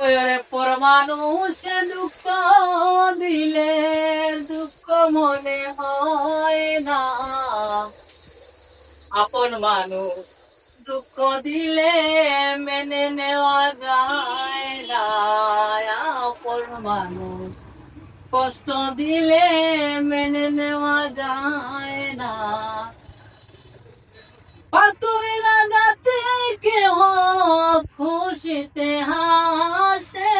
ওরে পর মানুষে দুঃখ দিলে দুঃখ মনে হয় না, আপন মানুষ দুঃখ দিলে মেনে নেওয়া যায় না। আপন মানুষ কষ্ট দিলে মেনে নেওয়া যায় না। পাথরের আঘাতে কেহ খুশিতে হাসে,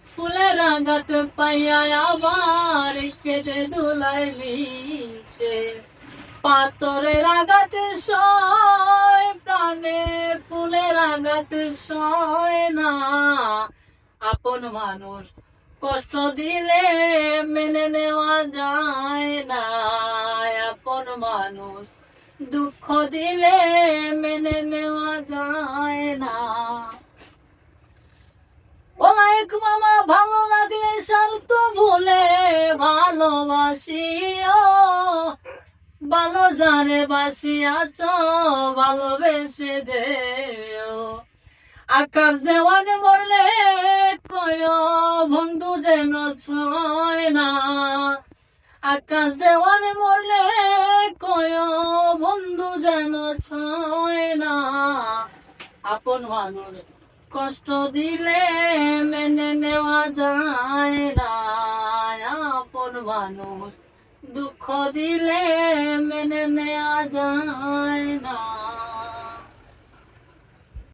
ফুলের আঘাত পাইয়া আবার কেঁদে ধুলাই মিশে। পাথরের আঘাত সয় প্রাণে, ফুলের আঘাত সয় না। আপন মানুষ কষ্ট দিলে মেনে নেওয়া যায় না। আপন মানুষ দুঃখ দিলে মেনে নেওয়া যায় না। ওলাইক মামা ভালো লাগলে শান্ত ভুলে ভালোবাসিও, ভালো জানে বাসিয়াছ ভালোবেসে যেও। আকাশ দেওয়ানে মরলে কয় বন্ধু যেন ছয় না। আকাশ দেওয়ানে মরলে কয় বন্ধু যেন ছয় না। আপন মানুষ কষ্ট দিলে মেনে নেওয়া যায় না। আপন মানুষ দুঃখ দিলে মেনে নেওয়া যায় না।